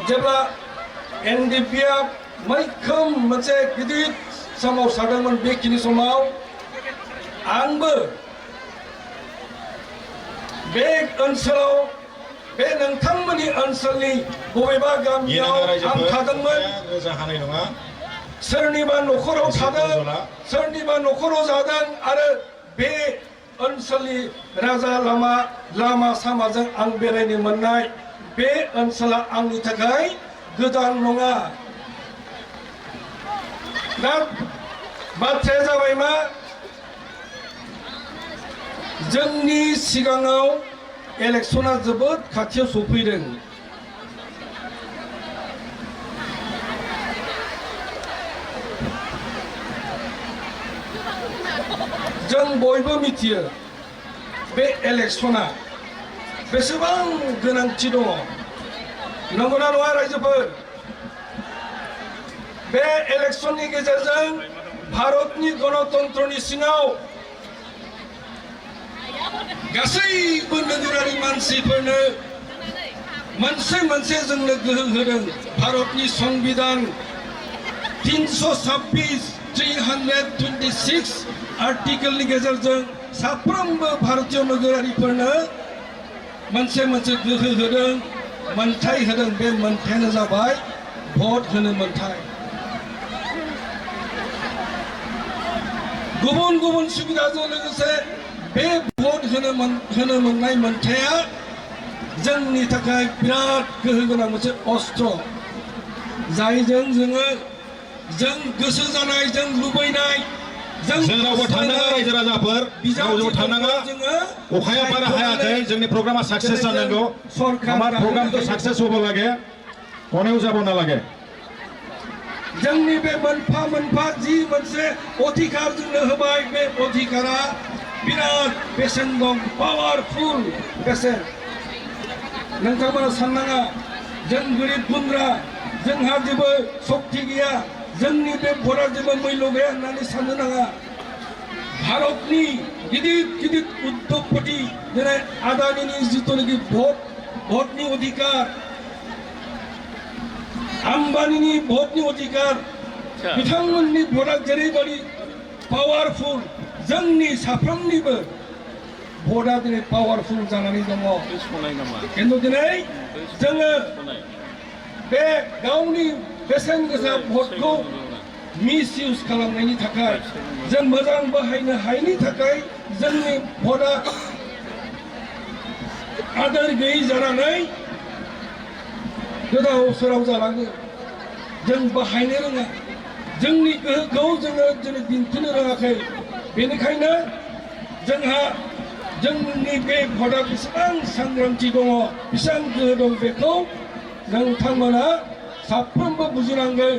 जेब्ला एनडिपिआ मैखोम मोनसे गिदिर सोमावसारदोंमोन बेखिनि समाव आंबो बे ओनसोलाव बे नोंथांमोननि ओनसोलनि बबेबा गामियाव आं थादोंमोन सोरनिबा न'खराव थादों सोरनिबा न'खराव जादों आरो बे ओनसोलनि राजा लामा सामाजों आं बेरायनो मोननाय बे ओनसोला आंनि थाखाय गोदान नङा दा बाथ्राया जाबाय मा जोंनि सिगाङाव इलेक्शना जोबोद खाथियाव सफैदों जों बयबो मिथियो बे इलेक्शना बेसेबां गोनांथि दङ नंगौना नङा रायजोफोर बे इलेक्शननि गेजेरजों भारतनि गणतन्त्रनि सिङाव गासैबो नोगोरारि मानसिफोरनो मोनसे जोंनो गोहो होदों भारतनि संबिधान 326 आर्टिकेलनि गेजेरजों साफ्रोमबो भारतीय नोगोरारिफोरनो मोनसे गोहो होदों मोनथाय होदों बे मोनथायानो जाबाय भट होनो मोनथाय गुबुन सुबिदाजों लोगोसे बे भट होनो मोननाय मोनथाया जोंनि थाखाय बिराद गोहो गोनां मोनसे अस्त्र जायजों जों गोसो जानाय जों लुबैनाय जों रावबो थांनाङा रायजो राजाफोर रावबो थांनाङा अखाया बारा हायाखै जोंनि प्रग्रामा साक्सेस जानांगौ আমার প্রোগ্রামটা সাকসেস হবো লাগে কোনেও যাব না লাগে जोंनि बे मोनफा जि मोनसे अधिकार जोंनो होबाय बे अधिकारा बिराद बेसेन दं पावारफुल बेसेन नोंथांमोना साननाङा जों गोरिब गुन्द्रा जोंहा जेबो शक्ति गैया जोंनि बे भटआ जेबो मैल्य गैया होननानै साननो नाङा भारतनि गिदिर उद्योगपति जेरै आदानिनि जिथुनाखि भटनि अधिकार आम्बानीनि भटनि अधिकार बिथांमोननि भटआ जेरैबायदि पावारफुल जोंनि साफ्रोमनिबो भटआ दिनै पावारफुल जानानै दङ खिन्थु दिनै जोङो बे गावनि बेसेन गोसा भटखौ मिसइउज खालामनायनि थाखाय जों मोजां बाहायनो हायैनि थाखाय जोंनि भटआ आदोर गैयै जानानै गोदाव सोराव जालाङो जों बाहायनो रोङा जोंनि गोहोखौ जोङो दिनै दिन्थिनो रोङाखै बेनिखायनो जोंहा जोंनि बे भटआ बेसेबां सांग्रांथि दङ बेसेबां गोहो दं बेखौ नोंथांमोना साफ्रोमबो बुजिनांगोन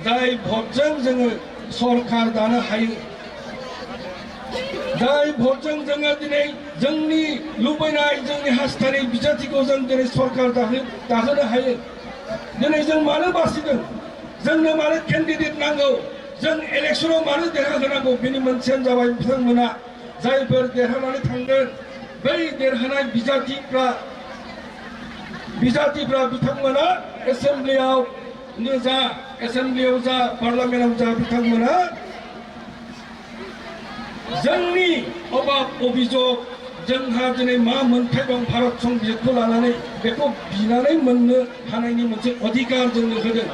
जाय भटजों जोङो सरकार दानो हायो जाय भटजों जोङो दिनै जोंनि लुबैनाय जोंनि हास्थायनाय बिजाथिखौ जों दिनै सरकार दाहोनो हायो दिनै जों मानो बासिदों जोंनो मानो केन्डिडेट नांगौ जों इलेक्शनाव मानो देरहाहोनांगौ बेनि मोनसेयानो जाबाय बिथांमोना जायफोर देरहानानै थांगोन बै देरहानाय बिजाथिफ्रा बिथांमोना एसेम्ब्लियाव जा पार्लामेन्टआव जा बिथांमोना जोंनि अभाब अभियोग जोंहा दिनै मा मोन्थाय दं भारत संबिजितखौ लानानै बेखौ बिनानै मोननो हानायनि मोनसे अधिकार जोंनो होदों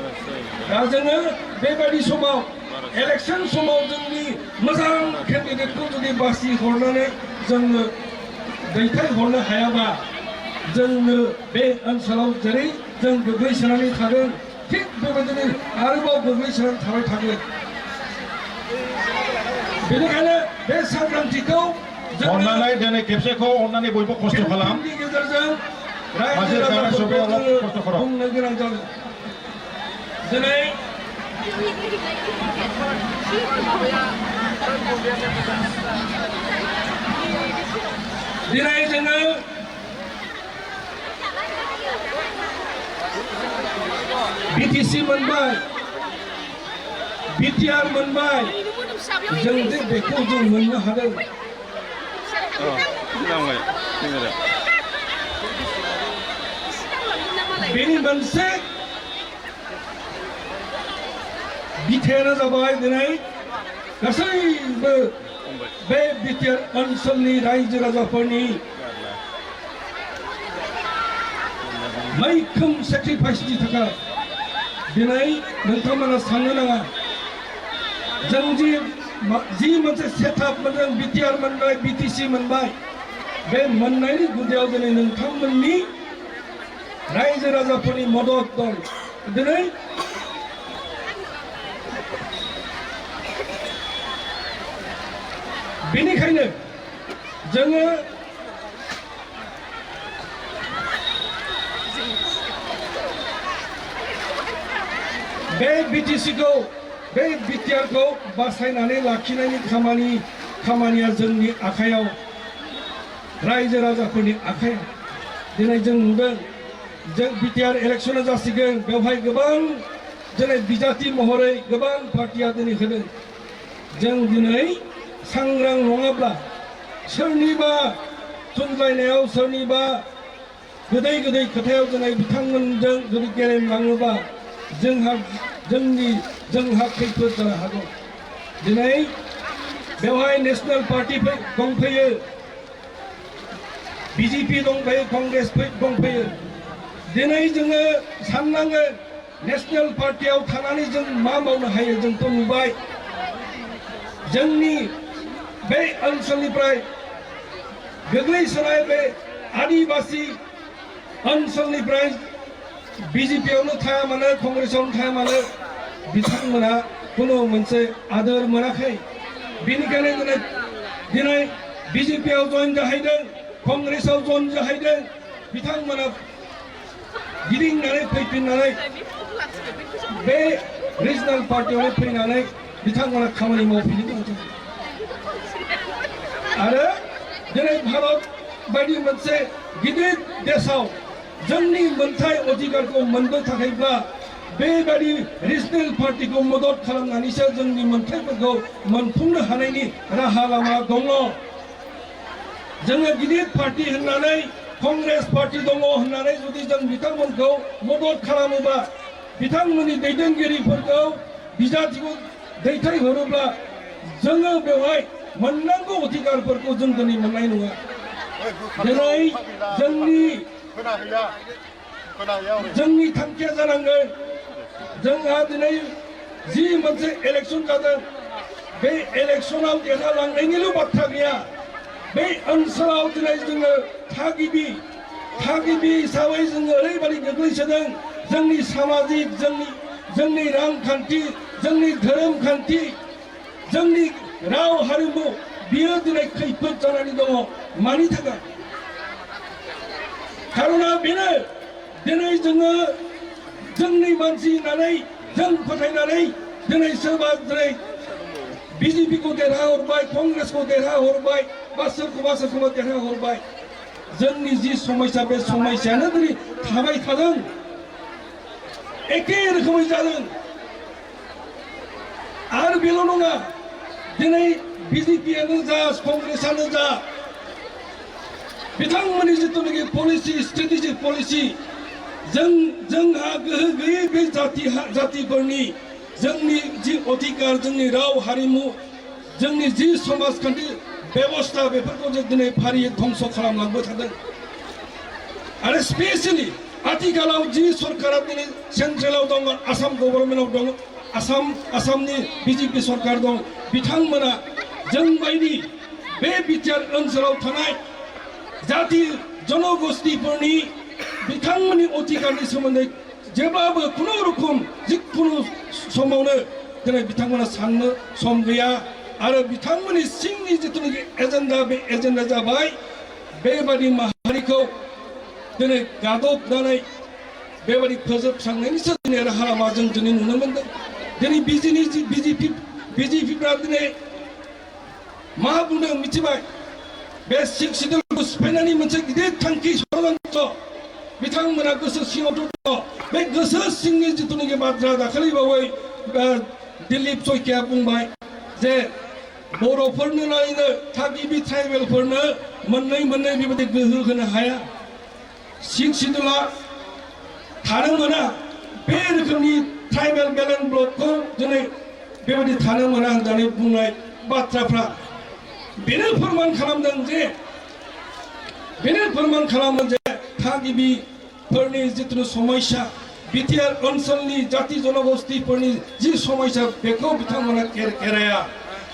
दा जोङो बेबायदि समाव इलेक्शन समाव जोंनि मोजां केन्डिडेटखौ जुदि बासि हरनानै जोङो दैथायहरनो हायाबा जोंनो बे ओनसोलाव जेरै जों गोग्लैसोनानै थादों थिग बेबायदिनो आरोबाव गोग्लैसोनानै थाबाय थागोन बेनिखायनो बे सांग्रांथिखौ अन्नानै दिनै खेबसेखौ अन्नानै बयबो खस्थ' खालाम गेजेरजों रायजो राजाफोरखौ बुंनो गोनां जादों दिनै जोङो बिटिसि मोनबाय बिटिआर मोनबाय जों बेखौ जों मोननो हादों बेनि मोनसे बिथायानो जाबाय दिनै गासैबो बे बिटिआर ओनसोलनि रायजो राजाफोरनि मैखोम सेक्रिफाइसनि थाखाय दिनै नोंथांमोना साननो नाङा जों जि मोनसे सेटआप मोनदों बिटिआर मोनबाय बिटिसि मोनबाय बे मोननायनि गुदियाव दिनै नोंथांमोननि रायजो राजाफोरनि मदद दं दिनै बेनिखायनो जोङो बे बिटिसिखौ बे बिटिआरखौ बासायनानै लाखिनायनि खामानिया जोंनि आखायाव रायजो राजाफोरनि आखायाव दिनै जों नुदों जों बिटिआर इलेक्सना जासिगोन बेवहाय गोबां दिनै बिजाथि महरै गोबां पार्टिया दिनै होदों जों दिनै सांग्रां नङाब्ला सोरनिबा थुनलायनायाव सोरनिबा गोदै खोथायाव दिनै बिथांमोनजों जुदि गेलेमलाङोबा जोंहा खैफोद जानो हागौ दिनै बेवहाय नेशनेल पार्टि दंफैयो बिजेपि दंफैयो कंग्रेस दंफैयो दिनै जोङो साननांगोन नेशनेल पार्टियाव थानानै जों मा मावनो हायो जोंथ' नुबाय जोंनि बे ओनसोलनिफ्राय गोग्लैसोनाय बे आदिबासी ओनसोलनिफ्राय बिजेपियावनो थाया मानो कंग्रेसावनो थाया मानो बिथांमोना खुनु मोनसे आदर मोनाखै बेनिखायनो दिनै बिजेपियाव जइन जाहैदों कंग्रेसाव जइन जाहैदों बिथांमोना गिदिंनानै फैफिननानै बे रिजनाल पार्टियावनो फैनानै बिथांमोना खामानि मावफिननो दङ आरो दिनै भारत बायदि मोनसे गिदिर देशाव जोंनि मोनथाय अधिकारखौ मोननो थाखायब्ला बेबायदि रिजनेल पार्टिखौ मदद खालामनानैसो जोंनि मोनथायफोरखौ मोनफुंनो हानायनि राहा लामा दङ जोङो गिदिर पार्टि होननानै कंग्रेस पार्टि दङ होननानै जुदि जों बिथांमोनखौ मदद खालामोबा बिथांमोननि दैदेनगिरिफोरखौ बिजाथिखौ दैथायहरोब्ला जोङो बेवहाय मोननांगौ अधिकारफोरखौ जों दिनै मोननाय नङा दिनै जोंनि थांखिया जानांगोन जोंहा दिनै जि मोनसे इलेक्सन जादों बे इलेक्सनाव देरहालांनायनिल' बाथ्रा गैया बे ओनसोलाव दिनै जोङो थागिबि हिसाबै जोङो ओरैबायदि गोग्लैसोदों जोंनि सामाजिक जोंनि रांखान्थि जोंनि धोरोम खान्थि जोंनि राव हारिमु बियो दिनै खैफोद जानानै दङ मानि थाखाय खारना बेनो दिनै जोङो जोंनि मानसि होननानै जों फोथायनानै दिनै सोरबा दिनै बिजेपिखौ देरहाहरबाय कंग्रेसखौ देरहाहरबाय बा सोरखौबा देरहाहरबाय जोंनि जि समस्या बे समस्यानो दिनै थाबाय थादों एखे रोखोमै जादों आरो बेल' नङा दिनै बिजेपियानो जा कंग्रेसानो जा बिथांमोननि जिथुनाखि पलिसि स्ट्रेटेजिक पलिसि जोंहा गोहो गैयै बे जातिफोरनि जोंनि जि अधिकार जोंनि राव हारिमु जोंनि जि समाजखान्थि बेबस्था बेफोरखौ जों दिनै फारियै धंस खालामलांबाय थादों आरो स्पेसियेलि आथिखालाव जि सरकारा दिनै सेन्ट्रेलाव दङ आसाम गभर्नमेन्टआव दङ आसामनि बिजेपि सरकार दं बिथांमोना जोंबायदि बे बिटिआर ओनसोलाव थानाय जाति जनगोष्ठीफोरनि बिथांमोननि अधिकारनि सोमोन्दै जेब्लाबो खुनु रोखोम जिखुनु समावनो दिनै बिथांमोना साननो सम गैया आरो बिथांमोननि सिंनि जिथुनाखि एजेन्डा बे एजेन्डा जाबाय बेबादि माहारिखौ दिनै गादबनानै बेबादि फोजोबस्रांनायनिसो दिनै राहा लामा जों दिनै नुनो मोनदों दिनै बिजेपिफ्रा दिनै मा बुंदों मिथिबाय बे सिक्स सिडुलखौ सिफायनायनि मोनसे गिदिर थांखि षड़यन्त्र बिथांमोना गोसो सिङावथ' दङ बे गोसो सिंनि जिथुनाखि बाथ्रा दाखालि बावै दिलीप सयकिया बुंबाय जे बर'फोरनो नायनो थागिबि ट्राइबेलफोरनो मोननै बेबायदि गोहो होनो हाया सिक्स सिडुला थानो मोना बे रोखोमनि ट्राइबेल बेलेन्स ब्लकखौ दिनै बेबायदि थानो मोना होननानै बुंनाय बाथ्राफ्रा बेनो फोरमान खालामदों जे थागिबिफोरनि जिथु समस्या बिटिआर ओनसोलनि जाति जनगोष्ठीफोरनि जि समस्या बेखौ बिथांमोना एराया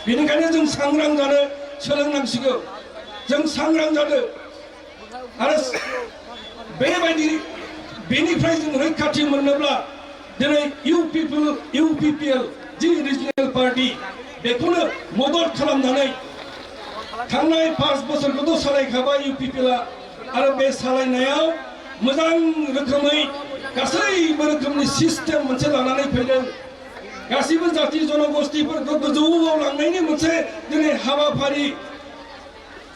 बेनिखायनो जों सांग्रां जानो सोलोंनांसिगौ जों सांग्रां जादों आरो बेनिफ्राय जों रैखाथि मोननोब्ला दिनै इउपिपिएल जि रिजनेल पार्टी बेखौनो मदद खालामनानै थांनाय 5 बोसोरखौथ' सालायखाबाय इउपिपिएलआ आरो बे सालायनायाव मोजां रोखोमै गासैबो रोखोमनि सिस्टेम मोनसे लानानै फैदों गासैबो जाति जनगोष्ठीफोरखौ गोजौआव लांनायनि मोनसे दिनै हाबाफारि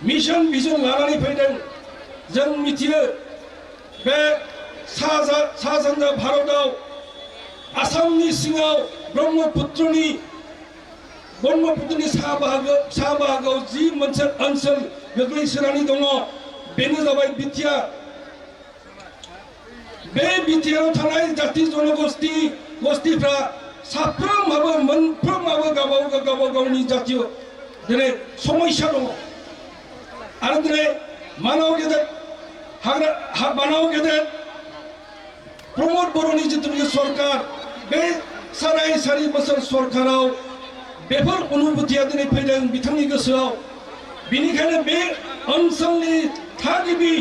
मिशन भिजन लानानै फैदों जों मिथियो बे सा सानजा भारतआव आसामनि सिङाव ब्रह्मपुत्रनि सा बाहागोआव जि मोनसे ओनसोल गोग्लैसोनानै दङ बेनो जाबाय बिटिआर बे बिटिआराव थानाय जाति जनगोष्ठीफ्रा मोनफ्रोमाबो गावबा गावनि जातीय दिनै समस्या दङ आरो दिनै मानाव गेदेर प्रमोद बर'नि जिथुनिखि सरकार बे 4.5 बोसोर सरकाराव बेफोर अनुभूतिया दिनै फैदों बिथांनि गोसोआव बेनिखायनो बे ओनसोलनि थागिबि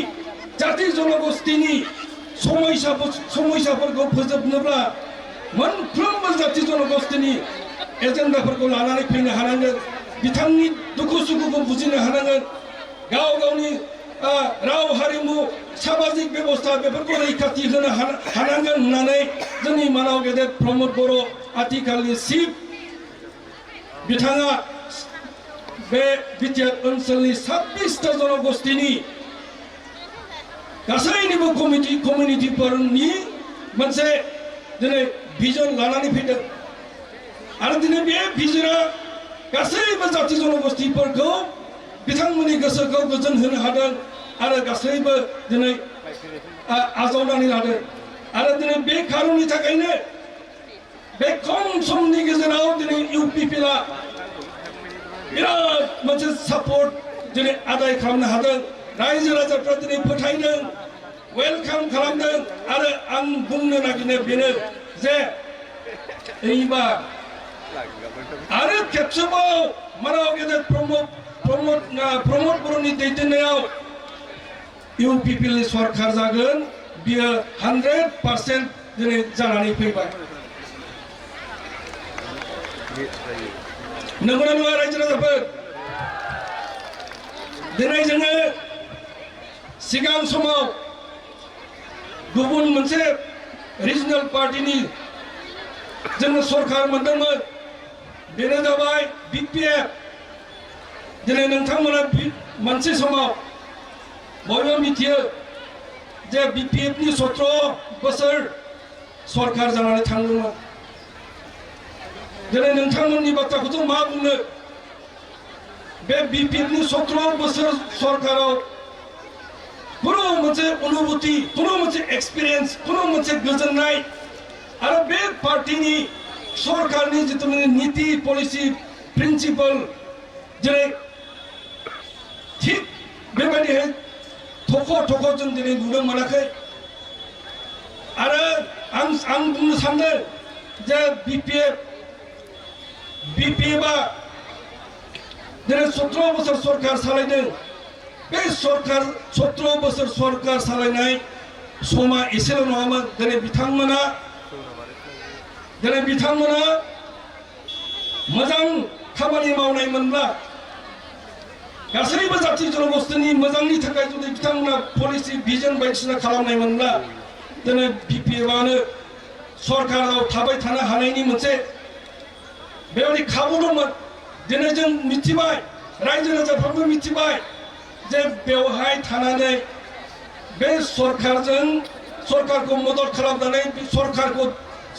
जाति जनगोष्ठीनि समस्याफोरखौ फोजोबनोब्ला मोनफ्रोमबो जाति जनगोष्ठीनि एजेन्डाफोरखौ लानानै फैनो हानांगोन बिथांनि दुखु सुखुखौ बुजिनो हानांगोन गाव गावनि राव हारिमु सामाजिक बेबस्था बेफोरखौ रैखाथि होनो हानांगोन होननानै जोंनि मानाव गेदेर प्रमोद बर' आथिखालनि चिफ बिथाङा बे बिटिआर ओनसोलनि 26टा जनगोष्ठीनि गासैनिबो कमिउनिटिफोरनि मोनसे दिनै भिजन लानानै फैदों आरो दिनै बे भिजना गासैबो जाति जनगोष्ठीफोरखौ बिथांमोननि गोसोखौ गोजोन होनो हादों आरो गासैबो दिनै आजावनानै लादों आरो दिनै बे खारननि थाखायनो बे खम समनि गेजेराव दिनै इउपिपिएलआ बिराद मोनसे सापर्ट दिनै आदाय खालामनो हादों रायजो राजाफ्रा दिनै फोथायदों वेलकाम खालामदों आरो आं बुंनो नागिरनाया बेनो जे एबार आरो खेबसेबाव मानाव गेदेर प्रमोद बर'नि दैदेननायाव इउपिपिएलनि सरकार जागोन बियो 100% दिनै जानानै फैबाय नंगौना नङा रायजो राजाफोर दिनै जोङो सिगां समाव गुबुन मोनसे रिजनेल पार्टीनि जोङो सरकार मोनदोंमोन बेनो जाबाय बिपिएफ दिनै नोंथांमोना मोनसे समाव बयबो मिथियो जे बिपिएफनि 17 बोसोर सरकार जानानै थांदोंमोन दिनै नोंथांमोननि बाथ्राखौथ' मा बुंनो बे बिपिएफनि 17 बोसोर सरकाराव खुनु मोनसे अनुभूति खुनु मोनसे एक्सपिरियेन्स खुनु मोनसे गोजोननाय आरो बे पार्टीनि सरकारनि जितु नीति पलिसि प्रिन्सिपल जेरै थिग बेबायदिहाय थख' जों दिनै नुनो मोनाखै आरो आं बुंनो सानदों जे बिपिएफआ दिनै 17 बोसोर सरकार सालायदों बे सरकार 17 बोसोर सरकार सालायनाय समा एसेल' नङामोन दिनै बिथांमोना मोजां खामानि मावनायमोनब्ला गासैबो जाति जनगोष्ठीनि मोजांनि थाखाय जुदि बिथांमोना पलिसि भिजन बायदिसिना खालामनायमोनब्ला दिनै बिपिएफआनो सरकाराव थाबाय थानो हानायनि मोनसे बेबायदि खाबु दंमोन दिनै जों मिथिबाय रायजो राजाफ्राबो मिथिबाय जे बेवहाय थानानै बे सरकारखौ मदद खालामनानै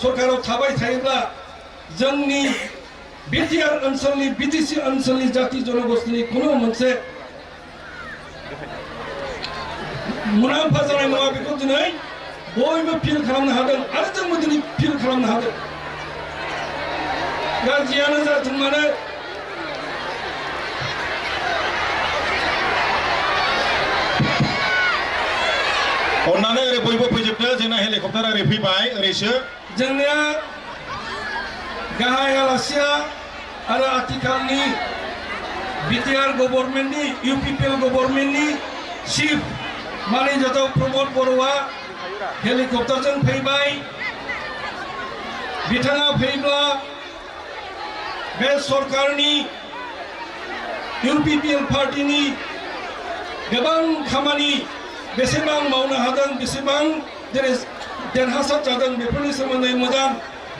सरकाराव थाबाय थायोब्ला जोंनि बिटिआर ओनसोलनि बिटिसि ओनसोलनि जाति जनगोष्ठीनि खुनु मोनसे मुलाम्फा जानाय नङा बेखौ दिनै बयबो फिल खालामनो हादों आरो जोंबो दिनै फिल खालामनो हादों गाज्रियानो जाथों मानो अन्नानै ओरै बयबो फैजोबदो जोंना हेलिकप्टार ओरै फैबाय ओरैसो जोंनिया गाहाय आलासिया आरो आथिखालनि बिटिआर गभर्नमेन्टनि इउपिपिएल गभर्नमेन्टनि चिफ मानिजाथाव प्रमद बर'आ हेलिकप्टारजों फैबाय बिथाङा फैब्ला बे सरकारनि इउपिपिएल पार्टिनि गोबां खामानि बेसेबां मावनो हादों बेसेबां दिनै देरहासार जादों बेफोरनि सोमोन्दै मोजां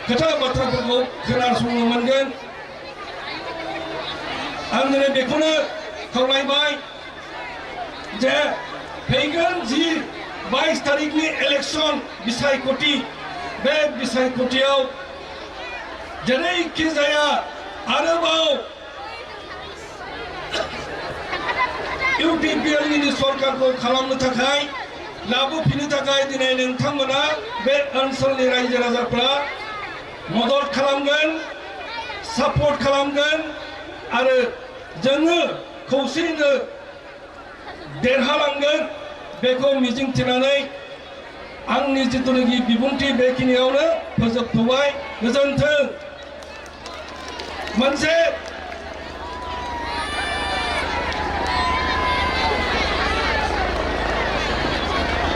खोथा बाथ्राफोरखौ खोनासंनो मोनगोन आं दिनै बेखौनो खावलायबाय जे फैगोन जि 22 तारिखनि इलेक्शन बिसायख'थि बे बिसायख'थियाव जेरैखि जाया आरोबाव इउपिपिएलनि सरकारखौ खालामनो थाखाय लाबोफिननो थाखाय दिनै नोंथांमोना बे ओनसोलनि रायजो राजाफ्रा मदद खालामगोन सापर्ट खालामगोन आरो जोङो खौसेयैनो देरहालांगोन बेखौ मिजिंथिनानै आंनि जिथुनाखि बिबुंथि बेखिनियावनो फोजोबथ'बाय गोजोन्थों मोनसे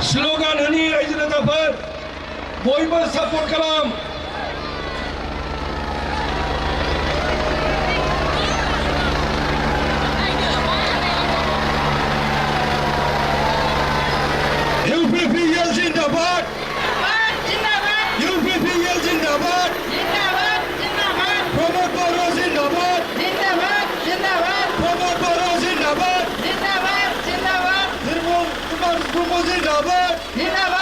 स्ल'गान होनि रायजो राजाफोर बयबो सापर्ट खालाम UPPL जिंदाबाद UPPL जिंदाबाद प्रमद बर' जिंदाबाद प्रमद बर' जिंदाबाद निर्मल कुमार ब्रह्म जिंदाबाद